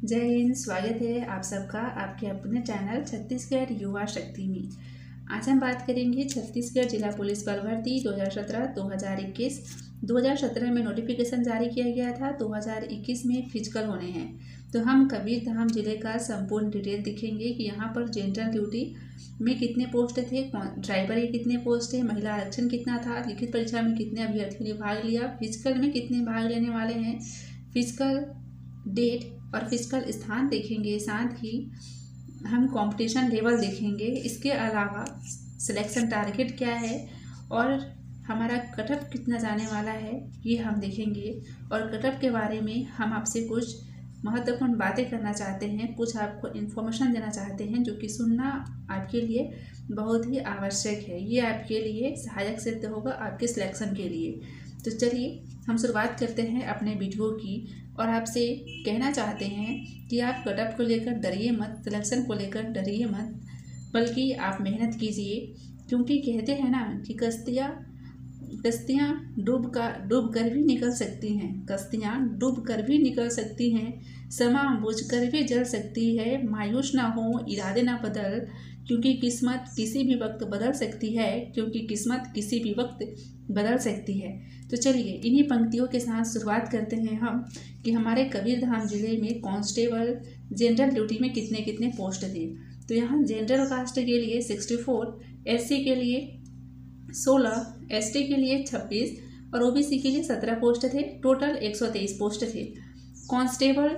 जय हिंद। स्वागत है आप सबका आपके अपने चैनल छत्तीसगढ़ युवा शक्ति में। आज हम बात करेंगे छत्तीसगढ़ जिला पुलिस बल भर्ती 2017-2021। 2017 में नोटिफिकेशन जारी किया गया था, 2021 में फिजिकल होने हैं। तो हम कबीरधाम जिले का संपूर्ण डिटेल दिखेंगे कि यहाँ पर जनरल ड्यूटी में कितने पोस्ट थे, ड्राइवर के कितने पोस्ट है, महिला आरक्षण कितना था, लिखित परीक्षा में कितने अभ्यर्थियों ने भाग लिया, फिजिकल में कितने भाग लेने वाले हैं, फिजिकल डेट और फिजिकल स्थान देखेंगे। साथ ही हम कंपटीशन लेवल देखेंगे। इसके अलावा सिलेक्शन टारगेट क्या है और हमारा कटअप कितना जाने वाला है ये हम देखेंगे। और कटअप के बारे में हम आपसे कुछ महत्वपूर्ण बातें करना चाहते हैं, कुछ आपको इन्फॉर्मेशन देना चाहते हैं जो कि सुनना आपके लिए बहुत ही आवश्यक है। ये आपके लिए सहायक सिद्ध होगा आपके सिलेक्शन के लिए। तो चलिए हम शुरुआत करते हैं अपने वीडियो की और आपसे कहना चाहते हैं कि आप कटअप को लेकर डरिए मत, सिलेक्शन को लेकर डरिए मत, बल्कि आप मेहनत कीजिए। क्योंकि कहते हैं ना कि कश्तियाँ डूब कर भी निकल सकती हैं, कश्तियाँ डूब कर भी निकल सकती हैं, समा बुझ कर भी जल सकती है। मायूस ना हो, इरादे ना बदल, क्योंकि किस्मत किसी भी वक्त बदल सकती है, क्योंकि किस्मत किसी भी वक्त बदल सकती है। तो चलिए इन्हीं पंक्तियों के साथ शुरुआत करते हैं हम कि हमारे कबीरधाम जिले में कांस्टेबल जनरल ड्यूटी में कितने कितने पोस्ट थे। तो यहाँ जनरल कास्ट के लिए 64, एससी के लिए 16, एसटी के लिए 26 और ओबीसी के लिए 17 पोस्ट थे। टोटल 123 पोस्ट थे। कांस्टेबल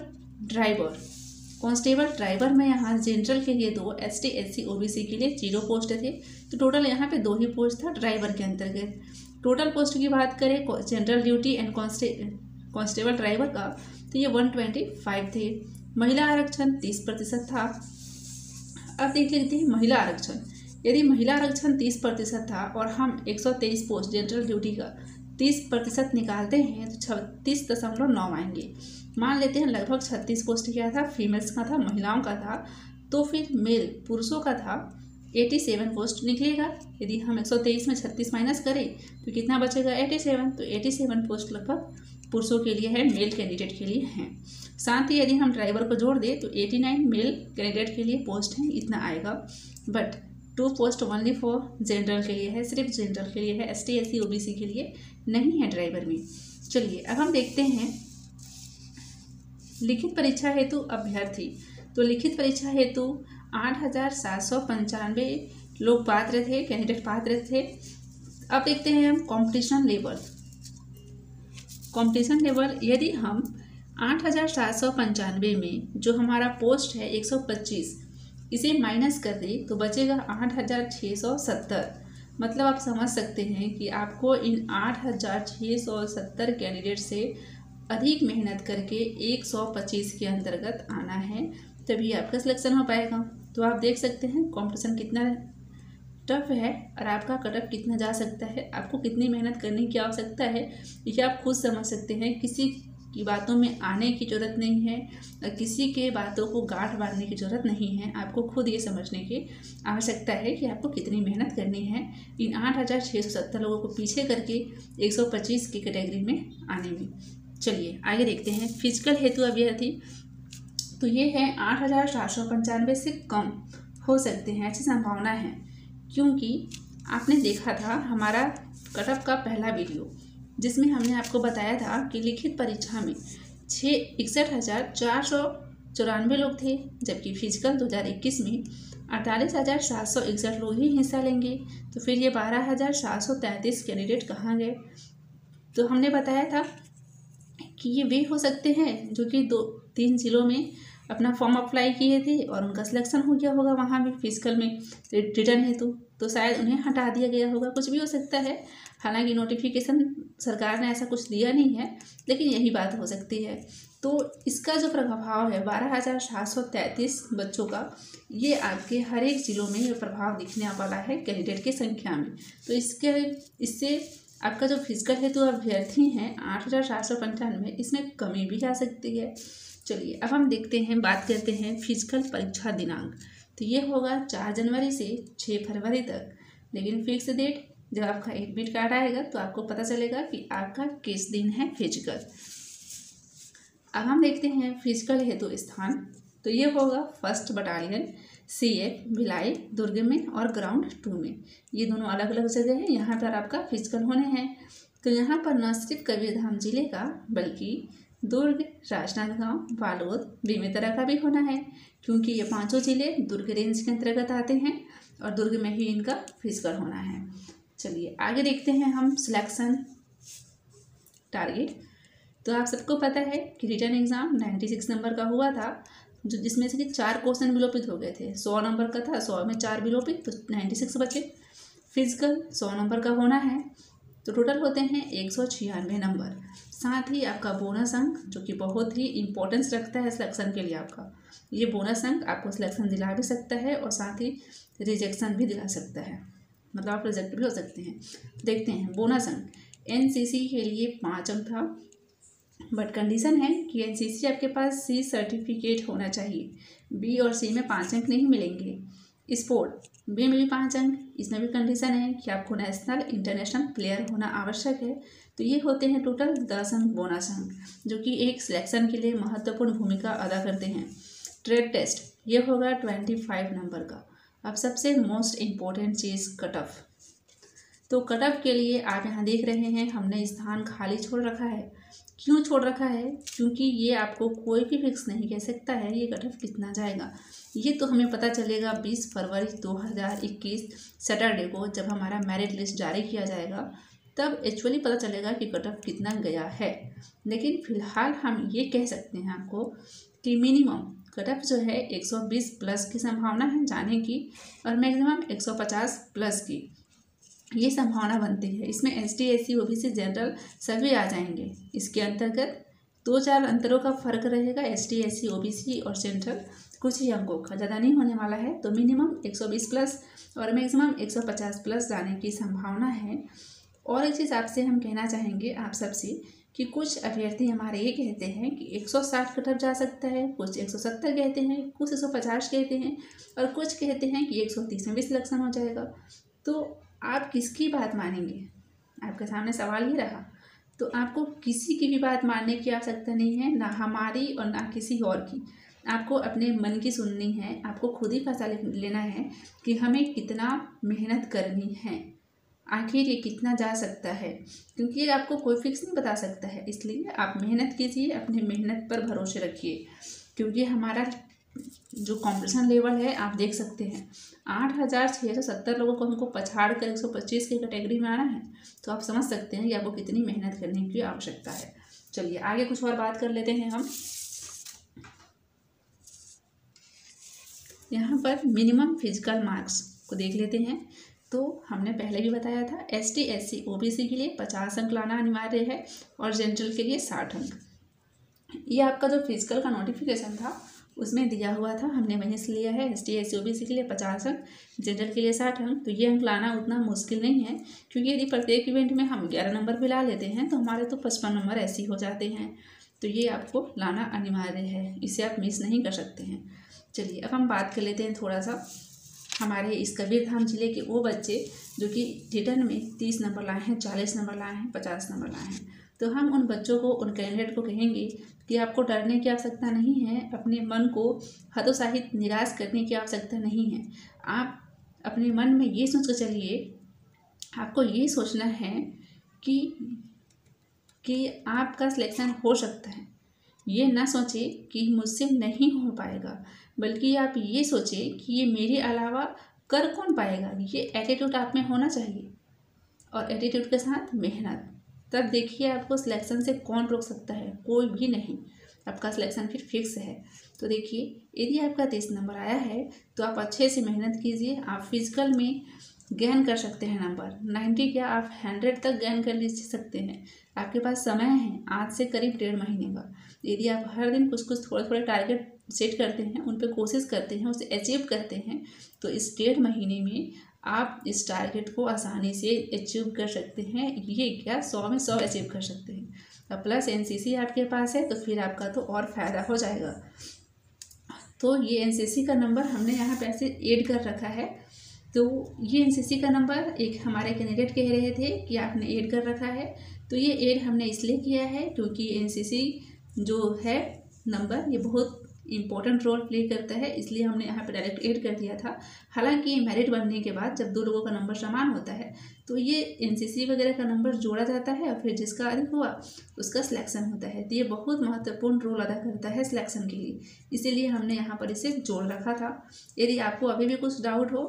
ड्राइवर में यहाँ जनरल के लिए 2, एसटी एससी ओबीसी के लिए 0 पोस्ट थे। तो टोटल यहाँ पे 2 ही पोस्ट था ड्राइवर के अंतर्गत। टोटल पोस्ट की बात करें general duty and constable driver का, तो ये 125 थे। महिला आरक्षण 30% था। अब देख लेते हैं महिला आरक्षण। यदि महिला आरक्षण 30% था और हम 123 पोस्ट जनरल ड्यूटी का 30% निकालते हैं तो 36.9 आएंगे। मान लेते हैं लगभग 36 पोस्ट क्या था, फीमेल्स का था, महिलाओं का था। तो फिर मेल पुरुषों का था 87 पोस्ट निकलेगा। यदि हम 123 में 36 माइनस करें तो कितना बचेगा, 87। तो 87 पोस्ट लगभग पुरुषों के लिए है, मेल कैंडिडेट के लिए हैं। साथ ही यदि हम ड्राइवर को जोड़ दें तो 89 मेल कैंडिडेट के लिए पोस्ट हैं, इतना आएगा। But 2 post only for general के लिए है, सिर्फ जनरल के लिए है, एसटी एससी ओबीसी के लिए नहीं है ड्राइवर में। चलिए अब हम देखते हैं लिखित परीक्षा हेतु अभ्यर्थी। तो लिखित परीक्षा हेतु 8,795 लोग पात्र थे, कैंडिडेट पात्र थे। अब देखते हैं हम कंपटीशन लेवल। यदि हम 8,795 में जो हमारा पोस्ट है 125, इसे माइनस कर दें तो बचेगा 8,670। मतलब आप समझ सकते हैं कि आपको इन 8,670 कैंडिडेट से अधिक मेहनत करके 125 के अंतर्गत आना है, तभी आपका सिलेक्शन हो पाएगा। तो आप देख सकते हैं कंपटीशन कितना टफ है और आपका कटअप कितना जा सकता है, आपको कितनी मेहनत करने की आवश्यकता है, ये आप खुद समझ सकते हैं। किसी की बातों में आने की ज़रूरत नहीं है और किसी के बातों को गांठ बांधने की ज़रूरत नहीं है। आपको खुद ये समझने की आवश्यकता है कि आपको कितनी मेहनत करनी है इन 8,670 लोगों को पीछे करके 125 की कैटेगरी में आने में। चलिए आगे देखते हैं फिजिकल हेतु अभ्यर्थी। तो ये है 8,795 से कम हो सकते हैं, अच्छी संभावना है। क्योंकि आपने देखा था हमारा कटअप का पहला वीडियो जिसमें हमने आपको बताया था कि लिखित परीक्षा में 61,494 लोग थे, जबकि फिजिकल 2021 में 48,761 लोग ही हिस्सा लेंगे। तो फिर ये 12,733 कैंडिडेट कहाँ गए। तो हमने बताया था कि ये वे हो सकते हैं जो कि 2-3 जिलों में अपना फॉर्म अप्लाई किए थे और उनका सिलेक्शन हो गया होगा वहाँ भी फिजिकल में रिटर्न हेतु, तो शायद उन्हें हटा दिया गया होगा, कुछ भी हो सकता है। हालांकि नोटिफिकेशन सरकार ने ऐसा कुछ दिया नहीं है, लेकिन यही बात हो सकती है। तो इसका जो प्रभाव है 12,733 बच्चों का, ये आपके हर एक ज़िलों में ये प्रभाव दिखने वाला है कैंडिडेट की संख्या में। तो इससे आपका जो फिजिकल हेतु अभ्यर्थी हैं 8,795, इसमें कमी भी आ सकती है। चलिए अब हम देखते हैं, बात करते हैं फिजिकल परीक्षा दिनांक। तो ये होगा 4 जनवरी से 6 फरवरी तक, लेकिन फिक्स डेट जब आपका एडमिट कार्ड आएगा तो आपको पता चलेगा कि आपका किस दिन है फिजिकल। अब हम देखते हैं फिजिकल हेतु स्थान, तो ये होगा 1st battalion CF Bhilai Durg में और ग्राउंड 2 में। ये दोनों अलग अलग जगह हैं, यहाँ पर आपका फिजिकल होने हैं। तो यहाँ पर न सिर्फ कबीरधाम जिले का बल्कि दुर्ग, राजनांदगांव, बालोद, बेमेतरा का भी होना है, क्योंकि ये 5 जिले दुर्ग रेंज के अंतर्गत आते हैं और दुर्ग में ही इनका फिजिकल होना है। चलिए आगे देखते हैं हम सिलेक्शन टारगेट। तो आप सबको पता है कि रिटर्न एग्ज़ाम 96 नंबर का हुआ था, जो जिसमें से कि 4 क्वेश्चन विलोपित हो गए थे। 100 नंबर का था, 100 में 4 विलोपित, तो 96 बचे। फिजिकल 100 नंबर का होना है, तो टोटल होते हैं 196 नंबर। साथ ही आपका बोनस अंक, जो कि बहुत ही इंपॉर्टेंस रखता है सिलेक्शन के लिए आपका, ये बोनस अंक आपको सिलेक्शन दिला भी सकता है और साथ ही रिजेक्शन भी दिला सकता है, मतलब आप रिजेक्ट भी हो सकते हैं। देखते हैं बोनस अंक। NCC के लिए 5 अंक था, बट कंडीशन है कि NCC आपके पास C सर्टिफिकेट होना चाहिए। B और C में 5 अंक नहीं मिलेंगे। स्पोर्ट B में भी 5 अंक, इसमें भी कंडीशन है कि आपको नेशनल इंटरनेशनल प्लेयर होना आवश्यक है। तो ये होते हैं टोटल 10 अंक बोनस अंक, जो कि एक सिलेक्शन के लिए महत्वपूर्ण भूमिका अदा करते हैं। ट्रेड टेस्ट ये होगा 25 नंबर का। अब सबसे मोस्ट इम्पोर्टेंट चीज़ कट ऑफ। तो कट ऑफ के लिए आप यहाँ देख रहे हैं हमने स्थान खाली छोड़ रखा है। क्यों छोड़ रखा है? क्योंकि ये आपको कोई भी फिक्स नहीं कह सकता है ये कट ऑफ कितना जाएगा। ये तो हमें पता चलेगा 20 फरवरी 2021 सैटरडे को, जब हमारा मेरिट लिस्ट जारी किया जाएगा, तब एक्चुअली पता चलेगा कि कट ऑफ कितना गया है। लेकिन फिलहाल हम ये कह सकते हैं आपको कि मिनिमम कट ऑफ जो है 120 प्लस की संभावना है जाने की, और मैक्सिमम 150 प्लस की ये संभावना बनती है। इसमें ST SC OBC जनरल सभी आ जाएंगे। इसके अंतर्गत 2-4 अंतरों का फर्क रहेगा, ST SC OBC और सेंट्रल कुछ ही अंकों का, ज़्यादा नहीं होने वाला है। तो मिनिमम 120 प्लस और मैक्सिमम 150 प्लस जाने की संभावना है। और एक चीज़ आपसे हम कहना चाहेंगे आप सबसे कि कुछ अभ्यर्थी हमारे ये कहते हैं कि 160 कट ऑफ जा सकता है, कुछ 170 कहते हैं, कुछ 150 कहते हैं, और कुछ कहते हैं कि 130 में भी सिलेक्शन हो जाएगा। तो आप किसकी बात मानेंगे? आपके सामने सवाल ही रहा। तो आपको किसी की भी बात मानने की आवश्यकता नहीं है, ना हमारी और ना किसी और की। आपको अपने मन की सुननी है, आपको खुद ही फैसला लेना है कि हमें कितना मेहनत करनी है, आखिर ये कितना जा सकता है, क्योंकि ये आपको कोई फिक्स नहीं बता सकता है। इसलिए आप मेहनत कीजिए, अपनी मेहनत पर भरोसे रखिए, क्योंकि हमारा जो कंपटीशन लेवल है आप देख सकते हैं 8670 लोगों को हमको पछाड़ कर 125 की कैटेगरी में आना है। तो आप समझ सकते हैं कि आपको कितनी मेहनत करने की आवश्यकता है। चलिए आगे कुछ और बात कर लेते हैं हम। यहाँ पर मिनिमम फिजिकल मार्क्स को देख लेते हैं। तो हमने पहले भी बताया था ST SC OBC के लिए 50 अंक लाना अनिवार्य है और जनरल के लिए 60 अंक। ये आपका जो फिजिकल का नोटिफिकेशन था उसमें दिया हुआ था, हमने वहीं से लिया है। ST SC OBC के लिए 50 अंक, जनरल के लिए 60 अंक। तो ये अंक लाना उतना मुश्किल नहीं है, क्योंकि यदि प्रत्येक इवेंट में हम 11 नंबर भी ला लेते हैं तो हमारे तो 55 नंबर ऐसे ही हो जाते हैं। तो ये आपको लाना अनिवार्य है, इसे आप मिस नहीं कर सकते हैं। चलिए अब हम बात कर लेते हैं थोड़ा सा हमारे इस कबीरधाम जिले के वो बच्चे जो कि रिटर्न में 30 नंबर लाए हैं, 40 नंबर लाए हैं, 50 नंबर लाए हैं। तो हम उन बच्चों को, उन कैंडिडेट को कहेंगे कि आपको डरने की आवश्यकता नहीं है, अपने मन को हतोत्साहित निराश करने की आवश्यकता नहीं है। आप अपने मन में ये सोच कर चलिए, आपको ये सोचना है कि आपका सिलेक्शन हो सकता है। ये ना सोचे कि मुझसे नहीं हो पाएगा, बल्कि आप ये सोचें कि ये मेरे अलावा कर कौन पाएगा। ये एटीट्यूड आप में होना चाहिए, और एटीट्यूड के साथ मेहनत। तब देखिए आपको सिलेक्शन से कौन रोक सकता है, कोई भी नहीं। आपका सिलेक्शन फिर फिक्स है। तो देखिए यदि आपका 30 नंबर आया है तो आप अच्छे से मेहनत कीजिए। आप फिजिकल में गेन कर सकते हैं नंबर 90 क्या आप 100 तक गेन कर ले सकते हैं। आपके पास समय है आज से करीब 1.5 महीने का। यदि आप हर दिन कुछ कुछ थोड़े थोड़े टारगेट सेट करते हैं, उन पर कोशिश करते हैं, उसे अचीव करते हैं, तो इस 1.5 महीने में आप इस टारगेट को आसानी से अचीव कर सकते हैं। ये क्या 100 में 100 अचीव कर सकते हैं। अब प्लस NCC आपके पास है तो फिर आपका तो और फ़ायदा हो जाएगा। तो ये NCC का नंबर हमने यहाँ पे ऐसे ऐड कर रखा है। तो ये NCC का नंबर एक हमारे कैंडिडेट कह रहे थे कि आपने ऐड कर रखा है। तो ये ऐड हमने इसलिए किया है क्योंकि NCC जो है नंबर, ये बहुत इंपॉर्टेंट रोल प्ले करता है, इसलिए हमने यहाँ पे डायरेक्ट ऐड कर दिया था। हालांकि मेरिट बनने के बाद जब दो लोगों का नंबर समान होता है तो ये एनसीसी वगैरह का नंबर जोड़ा जाता है और फिर जिसका अधिक हुआ उसका सिलेक्शन होता है। तो ये बहुत महत्वपूर्ण रोल अदा करता है सिलेक्शन के लिए, इसीलिए हमने यहाँ पर इसे जोड़ रखा था। यदि आपको अभी भी कुछ डाउट हो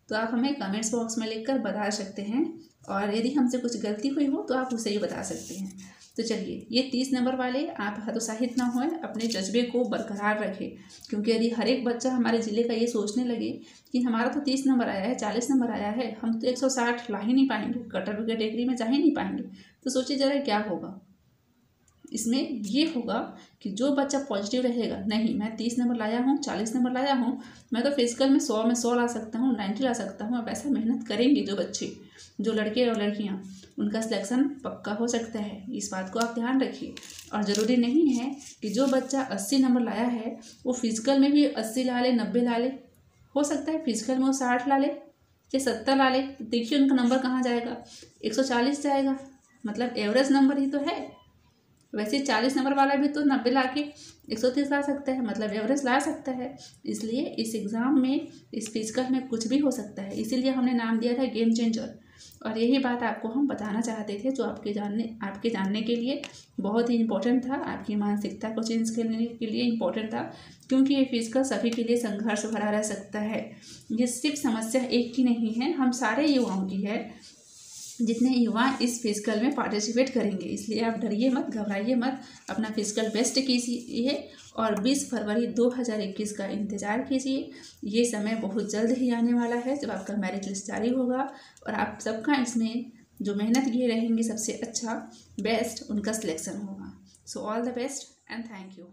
तो आप हमें कमेंट्स बॉक्स में लिखकर बता सकते हैं, और यदि हमसे कुछ गलती हुई हो तो आप उसे ही बता सकते हैं। तो चलिए, ये 30 नंबर वाले आप हतोत्साहित ना हों, अपने जज्बे को बरकरार रखें, क्योंकि यदि हर एक बच्चा हमारे ज़िले का ये सोचने लगे कि हमारा तो 30 नंबर आया है, 40 नंबर आया है, हम तो 160 ला ही नहीं पाएंगे, कटर कैटेगरी में जा ही नहीं पाएंगे, तो सोचिए ज़रा क्या होगा। इसमें ये होगा कि जो बच्चा पॉजिटिव रहेगा, नहीं मैं 30 नंबर लाया हूँ, 40 नंबर लाया हूँ, मैं तो फिजिकल में 100 ला सकता हूँ, 90 ला सकता हूँ, अब ऐसा मेहनत करेंगे जो बच्चे, जो लड़के और लड़कियाँ, उनका सिलेक्शन पक्का हो सकता है। इस बात को आप ध्यान रखिए। और ज़रूरी नहीं है कि जो बच्चा 80 नंबर लाया है वो फिजिकल में भी 80 ला ले, 90 ला ले, हो सकता है फिजिकल में वो 60 ला ले या 70 ला ले, तो देखिए उनका नंबर कहाँ जाएगा, 140 जाएगा, मतलब एवरेज नंबर ही तो है। वैसे 40 नंबर वाला भी तो 90 ला के 130 ला सकता है, मतलब एवरेज ला सकता है। इसलिए इस एग्ज़ाम में, इस फिजिकल में कुछ भी हो सकता है, इसीलिए हमने नाम दिया था गेम चेंजर। और यही बात आपको हम बताना चाहते थे, जो आपके जानने के लिए बहुत ही इम्पोर्टेंट था, आपकी मानसिकता को चेंज करने के लिए इम्पोर्टेंट था, क्योंकि ये फिजिकल सभी के लिए संघर्ष भरा रह सकता है। ये सिर्फ समस्या एक की नहीं है, हम सारे युवाओं की है, जितने युवा इस फिजिकल में पार्टिसिपेट करेंगे। इसलिए आप डरिए मत, घबराइए मत, अपना फिजिकल बेस्ट कीजिए और 20 फरवरी 2021 का इंतज़ार कीजिए। ये समय बहुत जल्द ही आने वाला है जब आपका मेरिट लिस्ट जारी होगा, और आप सबका इसमें जो मेहनत किए रहेंगे सबसे अच्छा बेस्ट उनका सिलेक्शन होगा। So all the best and thank you.